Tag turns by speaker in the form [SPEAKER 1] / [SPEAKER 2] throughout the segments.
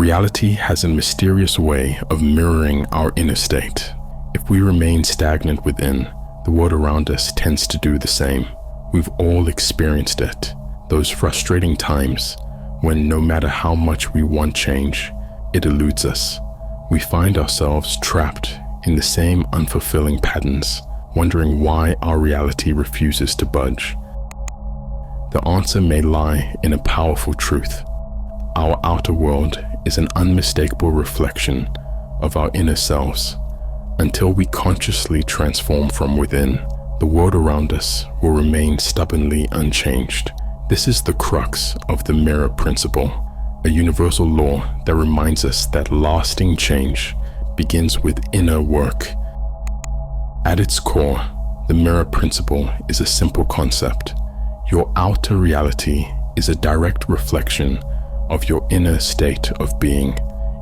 [SPEAKER 1] Reality has a mysterious way of mirroring our inner state. If we remain stagnant within, the world around us tends to do the same. We've all experienced it. Those frustrating times when no matter how much we want change, it eludes us. We find ourselves trapped in the same unfulfilling patterns, wondering why our reality refuses to budge. The answer may lie in a powerful truth. Our outer world is an unmistakable reflection of our inner selves. Until we consciously transform from within, the world around us will remain stubbornly unchanged. This is the crux of the mirror principle, a universal law that reminds us that lasting change begins with inner work. At its core, the mirror principle is a simple concept. Your outer reality is a direct reflection of your inner state of being.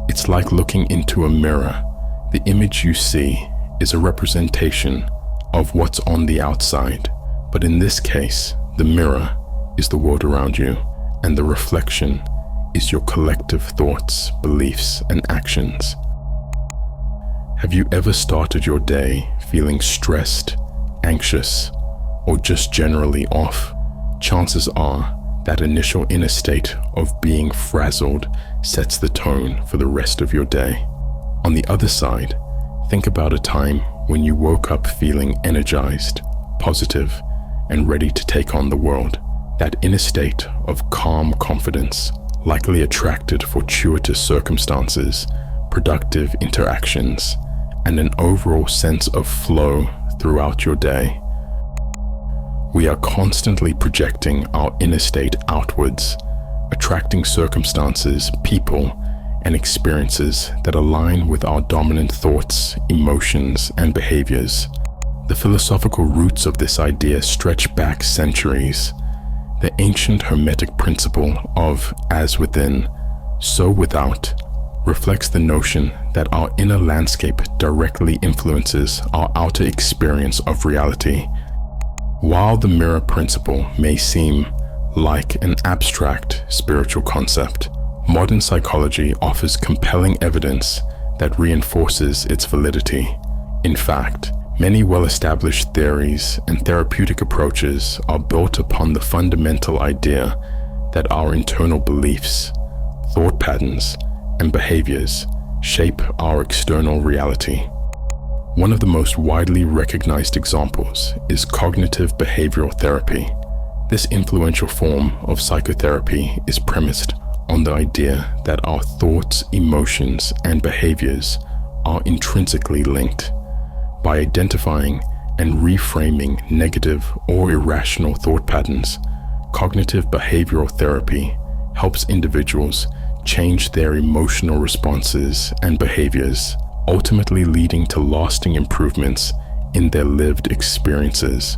[SPEAKER 1] It's like looking into a mirror. The image you see is a representation of what's on the outside, but in this case, the mirror is the world around you, and the reflection is your collective thoughts, beliefs, and actions. Have you ever started your day feeling stressed, anxious, or just generally off? Chances are that initial inner state of being frazzled sets the tone for the rest of your day. On the other side, think about a time when you woke up feeling energized, positive, and ready to take on the world. That inner state of calm confidence likely attracted fortuitous circumstances, productive interactions, and an overall sense of flow throughout your day. We are constantly projecting our inner state outwards, attracting circumstances, people, and experiences that align with our dominant thoughts, emotions, and behaviors. The philosophical roots of this idea stretch back centuries. The ancient Hermetic principle of as within, so without reflects the notion that our inner landscape directly influences our outer experience of reality. While the mirror principle may seem like an abstract spiritual concept, modern psychology offers compelling evidence that reinforces its validity. In fact, many well-established theories and therapeutic approaches are built upon the fundamental idea that our internal beliefs, thought patterns, and behaviors shape our external reality. One of the most widely recognized examples is cognitive behavioral therapy. This influential form of psychotherapy is premised on the idea that our thoughts, emotions, and behaviors are intrinsically linked. By identifying and reframing negative or irrational thought patterns, cognitive behavioral therapy helps individuals change their emotional responses and behaviors, ultimately leading to lasting improvements in their lived experiences.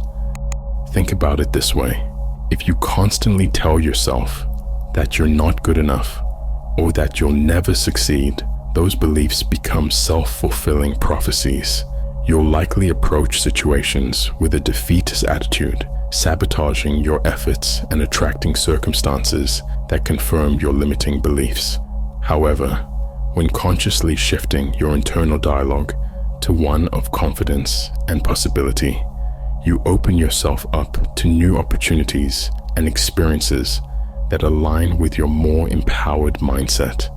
[SPEAKER 1] Think about it this way. If you constantly tell yourself that you're not good enough or that you'll never succeed, those beliefs become self-fulfilling prophecies. You'll likely approach situations with a defeatist attitude, sabotaging your efforts and attracting circumstances that confirm your limiting beliefs. However, when consciously shifting your internal dialogue to one of confidence and possibility, you open yourself up to new opportunities and experiences that align with your more empowered mindset.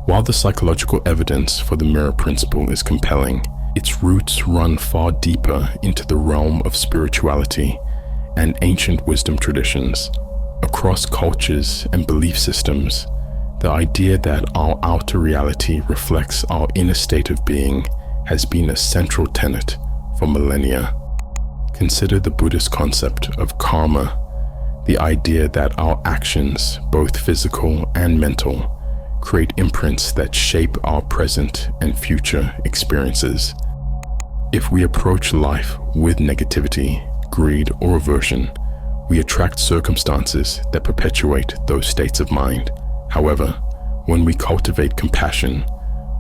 [SPEAKER 1] While the psychological evidence for the mirror principle is compelling, its roots run far deeper into the realm of spirituality and ancient wisdom traditions. Across cultures and belief systems, the idea that our outer reality reflects our inner state of being has been a central tenet for millennia. Consider the Buddhist concept of karma, the idea that our actions, both physical and mental, create imprints that shape our present and future experiences. If we approach life with negativity, greed, or aversion, we attract circumstances that perpetuate those states of mind. However, when we cultivate compassion,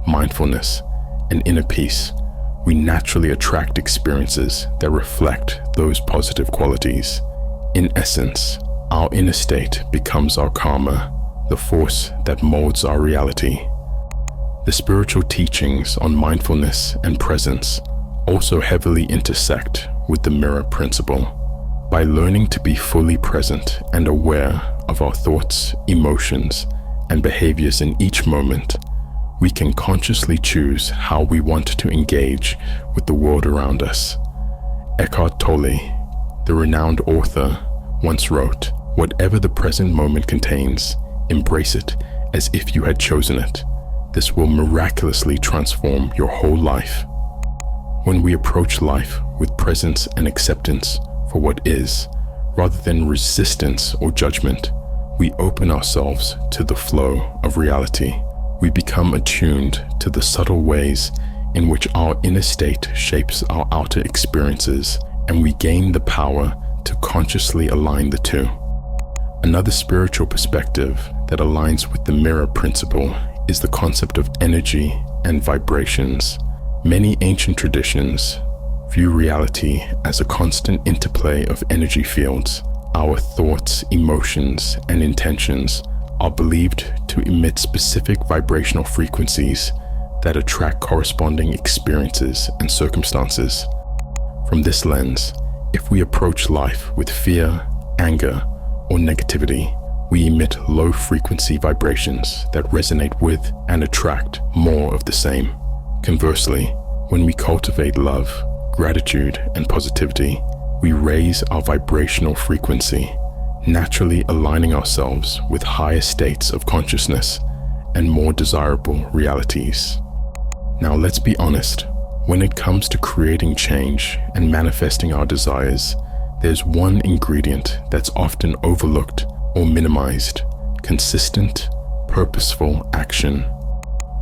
[SPEAKER 1] mindfulness, and inner peace, we naturally attract experiences that reflect those positive qualities. In essence, our inner state becomes our karma, the force that molds our reality. The spiritual teachings on mindfulness and presence also heavily intersect with the mirror principle. By learning to be fully present and aware of our thoughts, emotions, and behaviors in each moment, we can consciously choose how we want to engage with the world around us. Eckhart Tolle, the renowned author, once wrote, "Whatever the present moment contains, embrace it as if you had chosen it. This will miraculously transform your whole life." When we approach life with presence and acceptance for what is, rather than resistance or judgment, we open ourselves to the flow of reality. We become attuned to the subtle ways in which our inner state shapes our outer experiences, and we gain the power to consciously align the two. Another spiritual perspective that aligns with the mirror principle is the concept of energy and vibrations. Many ancient traditions view reality as a constant interplay of energy fields. Our thoughts, emotions, and intentions are believed to emit specific vibrational frequencies that attract corresponding experiences and circumstances. From this lens, if we approach life with fear, anger, or negativity, we emit low-frequency vibrations that resonate with and attract more of the same. Conversely, when we cultivate love, gratitude, and positivity, we raise our vibrational frequency, naturally aligning ourselves with higher states of consciousness and more desirable realities. Now let's be honest, when it comes to creating change and manifesting our desires, there's one ingredient that's often overlooked or minimized: consistent, purposeful action.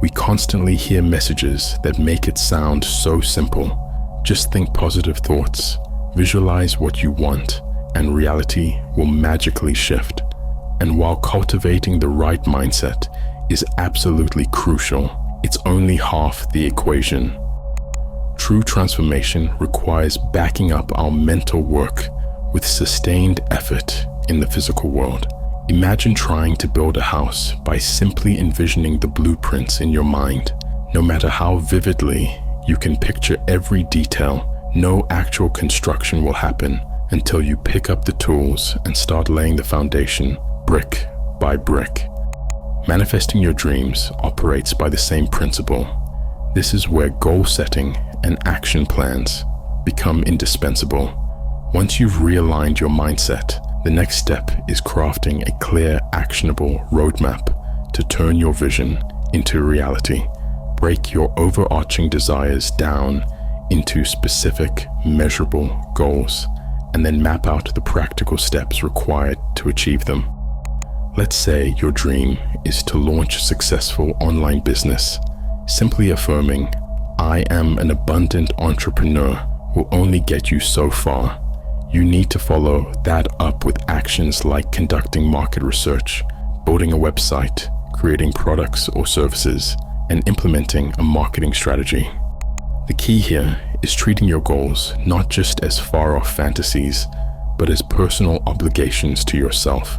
[SPEAKER 1] We constantly hear messages that make it sound so simple. Just think positive thoughts, visualize what you want, and reality will magically shift. And while cultivating the right mindset is absolutely crucial, it's only half the equation. True transformation requires backing up our mental work with sustained effort in the physical world. Imagine trying to build a house by simply envisioning the blueprints in your mind. No matter how vividly you can picture every detail, no actual construction will happen until you pick up the tools and start laying the foundation brick by brick. Manifesting your dreams operates by the same principle. This is where goal setting and action plans become indispensable. Once you've realigned your mindset, the next step is crafting a clear, actionable roadmap to turn your vision into reality. Break your overarching desires down into specific, measurable goals, and then map out the practical steps required to achieve them. Let's say your dream is to launch a successful online business. Simply affirming, "I am an abundant entrepreneur," will only get you so far. You need to follow that up with actions like conducting market research, building a website, creating products or services, and implementing a marketing strategy. The key here is treating your goals not just as far-off fantasies, but as personal obligations to yourself.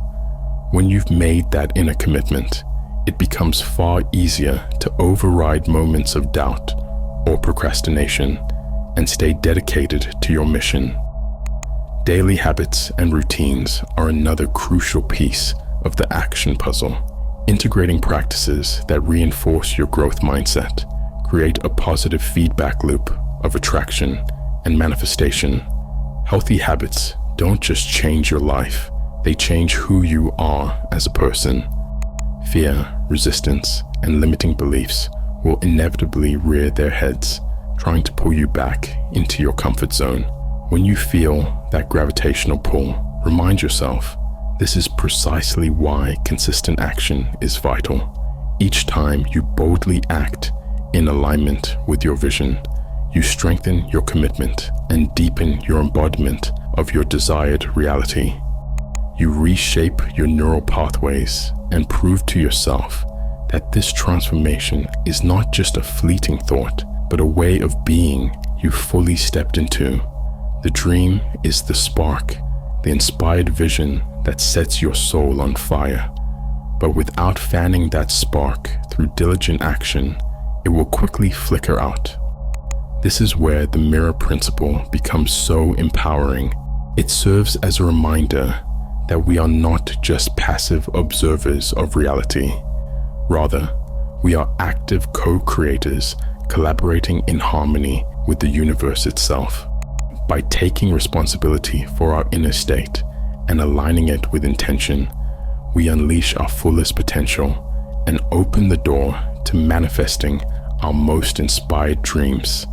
[SPEAKER 1] When you've made that inner commitment, it becomes far easier to override moments of doubt or procrastination and stay dedicated to your mission. Daily habits and routines are another crucial piece of the action puzzle. Integrating practices that reinforce your growth mindset create a positive feedback loop of attraction and manifestation. Healthy habits don't just change your life, they change who you are as a person. Fear, resistance, and limiting beliefs will inevitably rear their heads, trying to pull you back into your comfort zone. When you feel that gravitational pull, remind yourself, this is precisely why consistent action is vital. Each time you boldly act in alignment with your vision, you strengthen your commitment and deepen your embodiment of your desired reality. You reshape your neural pathways and prove to yourself that this transformation is not just a fleeting thought, but a way of being you fully stepped into. The dream is the spark, the inspired vision that sets your soul on fire. But without fanning that spark through diligent action, it will quickly flicker out. This is where the mirror principle becomes so empowering. It serves as a reminder that we are not just passive observers of reality. Rather, we are active co-creators collaborating in harmony with the universe itself. By taking responsibility for our inner state and aligning it with intention, we unleash our fullest potential and open the door to manifesting our most inspired dreams